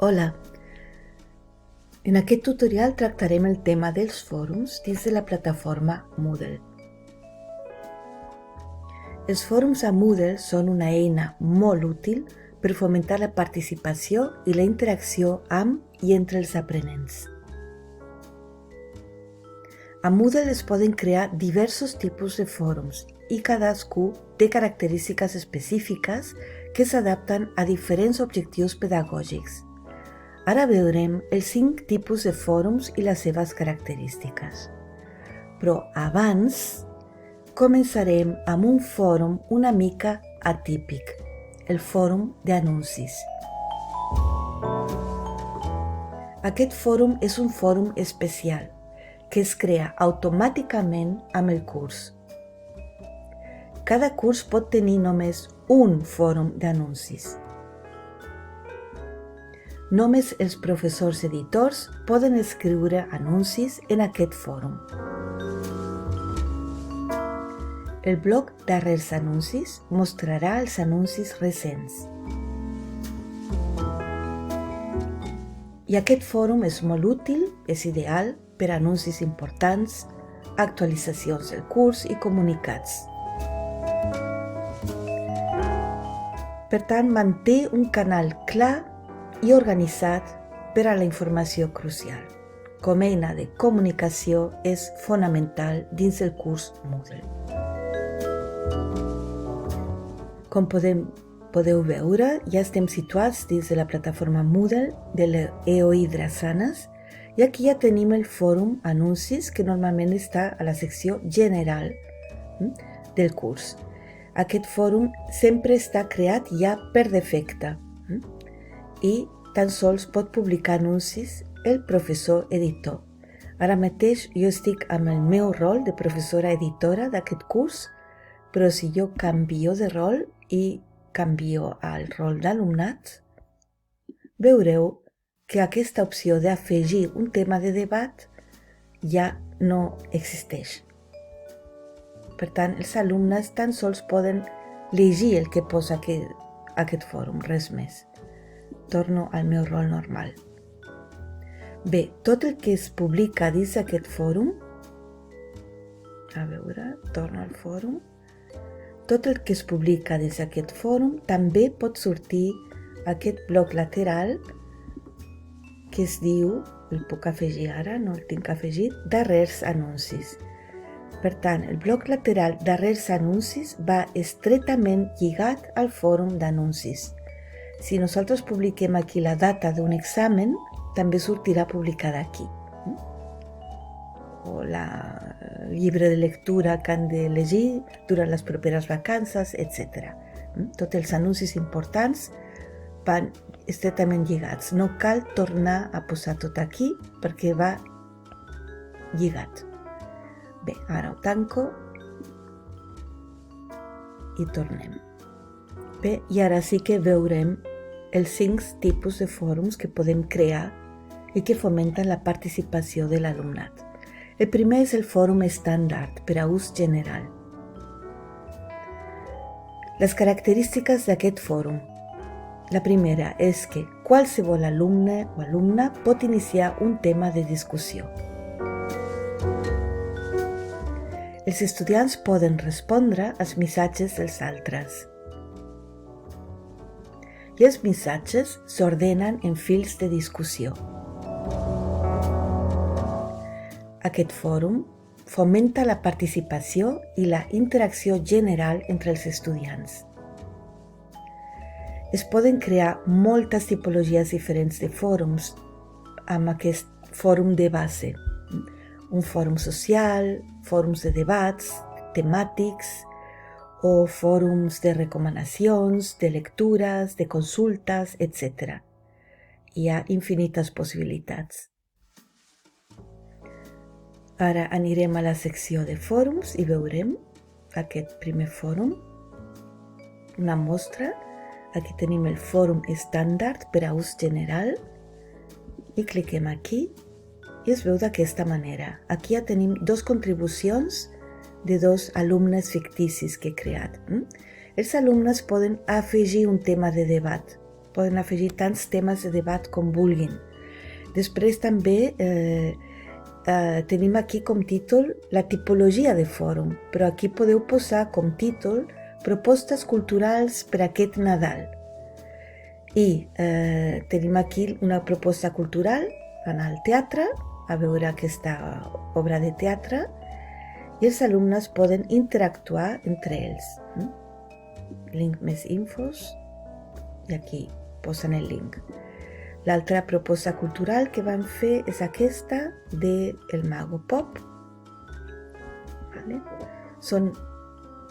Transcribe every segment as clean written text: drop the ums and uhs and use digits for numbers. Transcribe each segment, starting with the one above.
Hola, en aquest tutorial tractarem el tema dels fòrums dins de la plataforma Moodle. Els fòrums a Moodle són una eina molt útil per fomentar la participació i la interacció amb i entre els aprenents. A Moodle es poden crear diversos tipus de fòrums i cadascú té característiques específiques que s'adapten a diferents objectius pedagògics. Ara veurem els 5 tipus de fòrums i les seves característiques. Però abans començarem amb un fòrum una mica atípic, el fòrum d'anuncis. Aquest fòrum és un fòrum especial que es crea automàticament amb el curs. Cada curs pot tenir només un fòrum d'anuncis. Només els professors editors poden escriure anuncis en aquest fòrum. El bloc darrers anuncis mostrarà els anuncis recents. I aquest fòrum és molt útil, és ideal per a anuncis importants, actualitzacions del curs i comunicats. Per tant, manté un canal clar i organitzat per a la informació crucial. Com a eina de comunicació és fonamental dins el curs Moodle. Com podeu veure, ja estem situats dins de la plataforma Moodle de l'EOI Drassanes i aquí ja tenim el fòrum anuncis que normalment està a la secció general del curs. Aquest fòrum sempre està creat ja per defecte i tan sols pot publicar anuncis el professor editor. Ara mateix jo estic amb el meu rol de professora editora d'aquest curs, però si jo canvio de rol i canvio al rol d'alumnat, veureu que aquesta opció d'afegir un tema de debat ja no existeix. Per tant, els alumnes tan sols poden llegir el que posa aquest fòrum, res més. Torno al meu rol normal. Bé, tot el que es publica dins d'aquest fòrum, a veure, torno al fòrum, tot el que es publica dins d'aquest fòrum també pot sortir aquest bloc lateral que es diu, el puc afegir ara, no el tinc afegit, darrers anuncis. Per tant, el bloc lateral darrers anuncis va estretament lligat al fòrum d'anuncis. Si nosaltres publiquem aquí la data d'un examen, també sortirà publicada aquí. O el llibre de lectura que han de llegir durant les properes vacances, etc. Tots els anuncis importants van estretament lligats. No cal tornar a posar tot aquí perquè va lligat. Bé, ara ho tanco i tornem. Bé, i ara sí que veurem els 5 tipus de fòrums que podem crear i que fomenten la participació de l'alumnat. El primer és el fòrum estàndard per a ús general. Les característiques d'aquest fòrum. La primera és que qualsevol alumne o alumna pot iniciar un tema de discussió. Els estudiants poden respondre als missatges dels altres. I els missatges s'ordenen en fils de discussió. Aquest fòrum fomenta la participació i la interacció general entre els estudiants. Es poden crear moltes tipologies diferents de fòrums amb aquest fòrum de base. Un fòrum social, fòrums de debats, temàtics, o fòrums de recomanacions, de lectures, de consultes, etc. Hi ha infinites possibilitats. Ara anirem a la secció de fòrums i veurem aquest primer fòrum, una mostra. Aquí tenim el fòrum estàndard per a ús general i cliquem aquí i es veu d'aquesta manera. Aquí ja tenim 2 contribucions de 2 alumnes ficticis que he creat. Els alumnes poden afegir un tema de debat Poden afegir tants temes de debat com vulguin. Després també tenim aquí com títol la tipologia de fòrum, però aquí podeu posar com títol propostes culturals per aquest Nadal. I tenim aquí una proposta cultural, anar al teatre, a veure aquesta obra de teatre, i els alumnes poden interactuar entre ells. Link més infos, i aquí posen el link. L'altra proposta cultural que van fer és aquesta de El Mago Pop. Vale? Són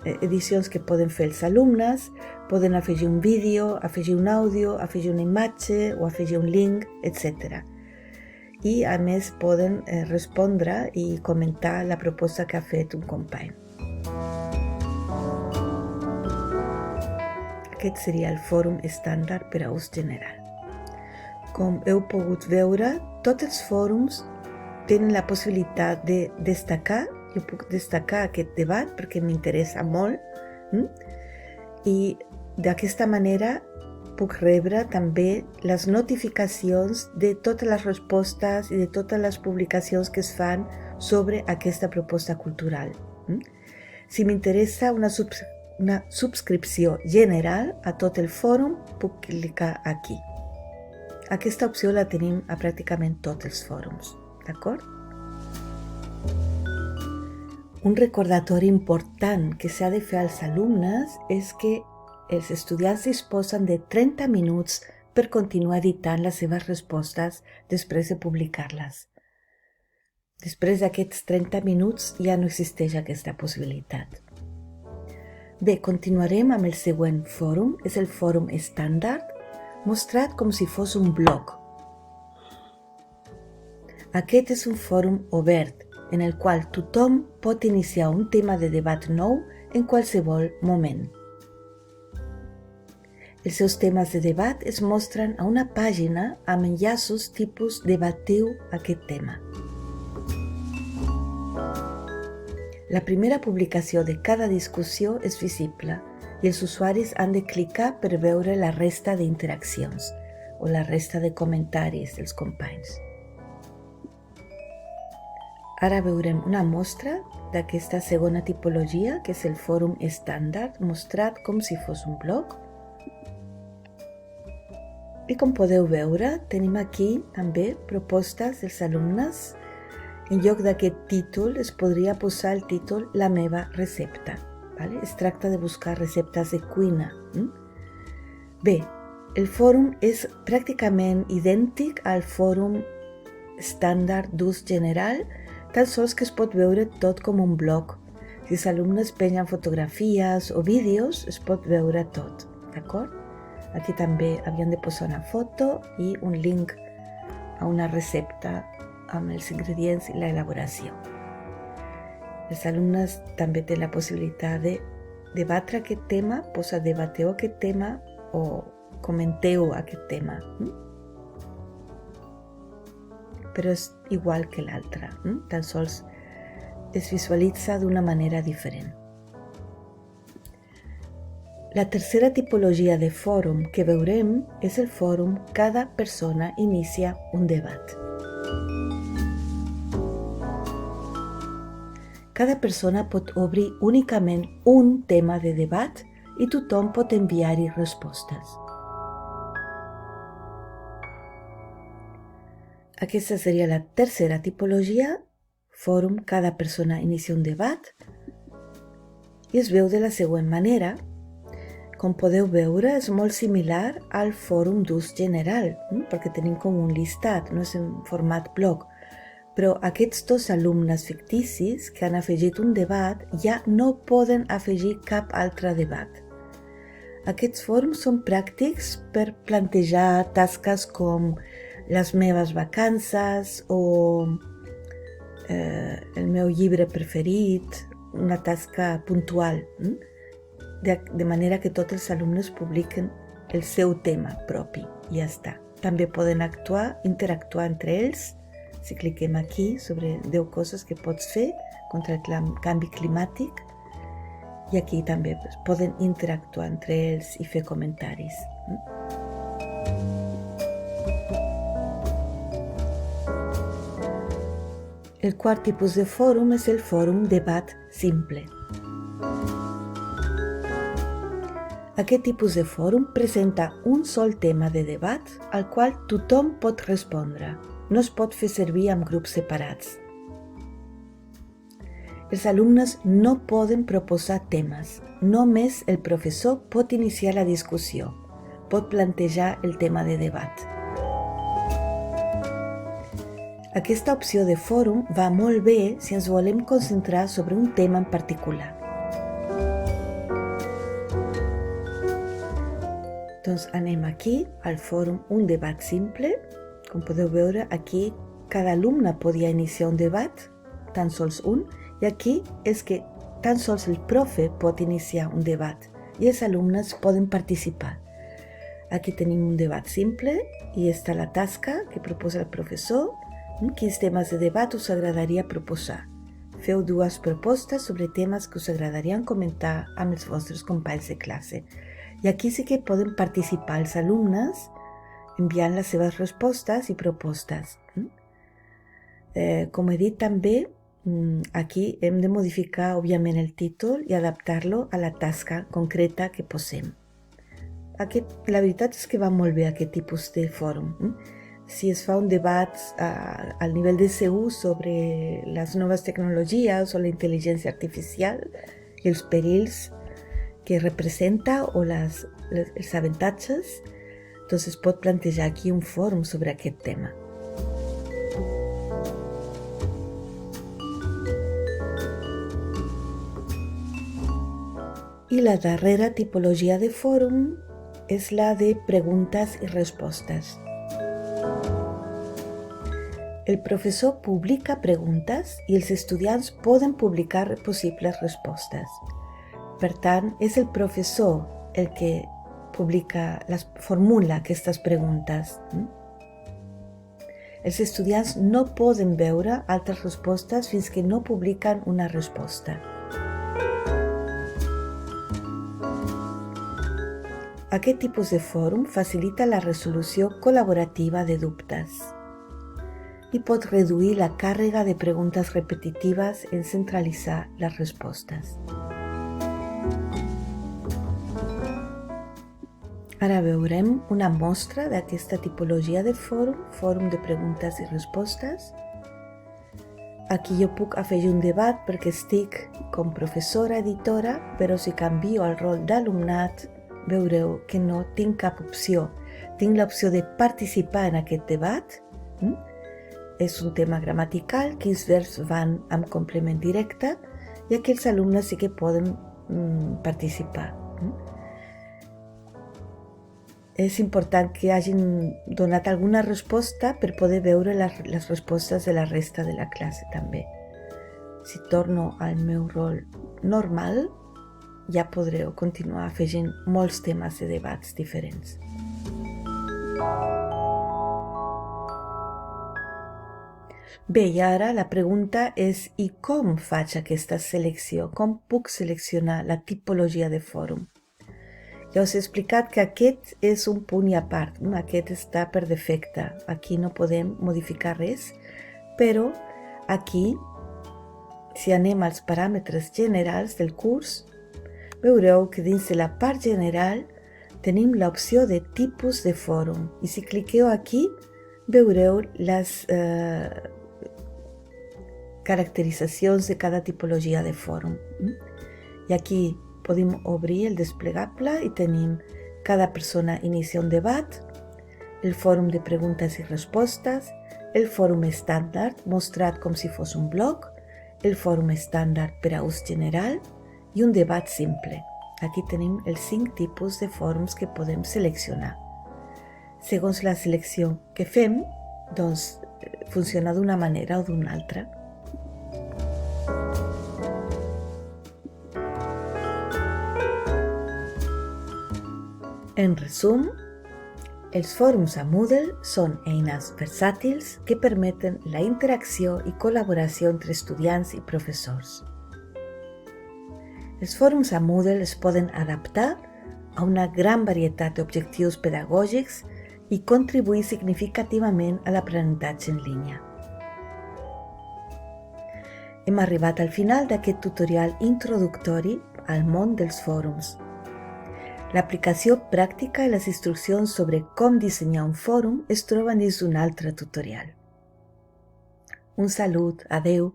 edicions que poden fer els alumnes, poden afegir un vídeo, afegir un àudio, afegir una imatge o afegir un link, etc. I a més poden respondre i comentar la proposta que ha fet un company. Aquest seria el fòrum estàndard per a ús general. Com heu pogut veure, tots els fòrums tenen la possibilitat de destacar. Jo puc destacar aquest debat perquè m'interessa molt i d'aquesta manera puc rebre també les notificacions de totes les respostes i de totes les publicacions que es fan sobre aquesta proposta cultural. Si m'interessa una subscripció general a tot el fòrum, puc clicar aquí. Aquesta opció la tenim a pràcticament tots els fòrums, d'acord? Un recordatori important que s'ha de fer als alumnes és que els estudiants disposen de 30 minuts per continuar editant les seves respostes després de publicar-les. Després d'aquests 30 minuts ja no existeix aquesta possibilitat. Bé, continuarem amb el següent fòrum, és el fòrum estàndard, mostrat com si fos un blog. Aquest és un fòrum obert, en el qual tothom pot iniciar un tema de debat nou en qualsevol moment. Els seus temes de debat es mostren a una pàgina amb enllaços tipus debatiu aquest tema. La primera publicació de cada discussió és visible i els usuaris han de clicar per veure la resta d'interaccions o la resta de comentaris dels companys. Ara veurem una mostra d'aquesta segona tipologia, que és el fòrum estàndard, mostrat com si fos un blog. I com podeu veure, tenim aquí també propostes dels alumnes. En lloc d'aquest títol es podria posar el títol La meva recepta. Vale? Es tracta de buscar receptes de cuina. Bé, el fòrum és pràcticament idèntic al fòrum estàndard d'ús general, tan sols que es pot veure tot com un blog. Si els alumnes pengen fotografies o vídeos, es pot veure tot, d'acord? Aquí també havien de posar una foto i un link a una recepta amb els ingredients i l'elaboració. Els alumnes també tenen la possibilitat de debatre aquest tema, debateu aquest tema o comenteu aquest tema. Però és igual que l'altre, tan sols es visualitza d'una manera diferent. La tercera tipologia de fòrum que veurem és el fòrum Cada persona inicia un debat. Cada persona pot obrir únicament un tema de debat i tothom pot enviar-hi respostes. Aquesta seria la tercera tipologia, fòrum Cada persona inicia un debat, i es veu de la següent manera. Com podeu veure, és molt similar al fòrum d'ús general, perquè tenim com un llistat, no és en format blog. Però aquests dos alumnes ficticis que han afegit un debat ja no poden afegir cap altre debat. Aquests fòrums són pràctics per plantejar tasques com les meves vacances o el meu llibre preferit, una tasca puntual, de manera que tots els alumnes publiquen el seu tema propi i ja està. També poden interactuar entre ells. Si cliquem aquí sobre 10 coses que pots fer contra el canvi climàtic, i aquí també poden interactuar entre ells i fer comentaris. El quart tipus de fòrum és el fòrum debat simple. Aquest tipus de fòrum presenta un sol tema de debat al qual tothom pot respondre. No es pot fer servir amb grups separats. Els alumnes no poden proposar temes. Només el professor pot iniciar la discussió. Pot plantejar el tema de debat. Aquesta opció de fòrum va molt bé si ens volem concentrar sobre un tema en particular. Doncs anem aquí al fòrum Un debat simple. Com podeu veure, aquí cada alumne podia iniciar un debat, tan sols un, i aquí és que tan sols el profe pot iniciar un debat i els alumnes poden participar. Aquí tenim un debat simple i està la tasca que proposa el professor. Quins temes de debat us agradaria proposar? Feu 2 propostes sobre temes que us agradarien comentar amb els vostres companys de classe. I aquí sí que poden participar els alumnes enviant les seves respostes i propostes. Com he dit també, aquí hem de modificar òbviament el títol i adaptar-lo a la tasca concreta que posem. La veritat és que va molt bé aquest tipus de fòrum. Si es fa un debat al nivell de C1 sobre les noves tecnologies o la intel·ligència artificial i els perills que representa o els avantatges, doncs es pot plantejar aquí un fòrum sobre aquest tema. I la darrera tipologia de fòrum és la de preguntes i respostes. El professor publica preguntes i els estudiants poden publicar possibles respostes. Per tant, és el professor el que formula aquestes preguntes. Els estudiants no poden veure altres respostes fins que no publiquen una resposta. Aquest tipus de fòrum facilita la resolució col·laborativa de dubtes i pot reduir la càrrega de preguntes repetitives en centralitzar les respostes. Ara veurem una mostra d'aquesta tipologia de fòrum de preguntes i respostes. Aquí jo puc afegir un debat perquè estic com professora editora, però si canvio el rol d'alumnat, veureu que no tinc cap opció. Tinc l'opció de participar en aquest debat. És un tema gramatical, quins verbs van amb complement directe, i aquí els alumnes sí que poden participar. És important que hagin donat alguna resposta per poder veure les respostes de la resta de la classe també. Si torno al meu rol normal, ja podreu continuar afegint molts temes de debats diferents. Bé, i ara la pregunta és i com faig aquesta selecció? Com puc seleccionar la tipologia de fòrum? Ja us he explicat que aquest és un punt i a part. Aquest està per defecte. Aquí no podem modificar res, però aquí, si anem als paràmetres generals del curs, veureu que dins de la part general tenim l'opció de tipus de fòrum. I si cliqueu aquí, veureu les caracteritzacions de cada tipologia de fòrum. I aquí podem obrir el desplegable i tenim cada persona inicia un debat, el fòrum de preguntes i respostes, el fòrum estàndard mostrat com si fos un blog, el fòrum estàndard per a ús general i un debat simple. Aquí tenim els 5 tipus de fòrums que podem seleccionar. Segons la selecció que fem, doncs funciona d'una manera o d'una altra. En resum, els fòrums a Moodle són eines versàtils que permeten la interacció i col·laboració entre estudiants i professors. Els fòrums a Moodle es poden adaptar a una gran varietat d'objectius pedagògics i contribuir significativament a l'aprenentatge en línia. Hem arribat al final d'aquest tutorial introductori al món dels fòrums. L'aplicació pràctica i les instruccions sobre com dissenyar un fòrum es troben dins d'un altre tutorial. Un salut, adeu!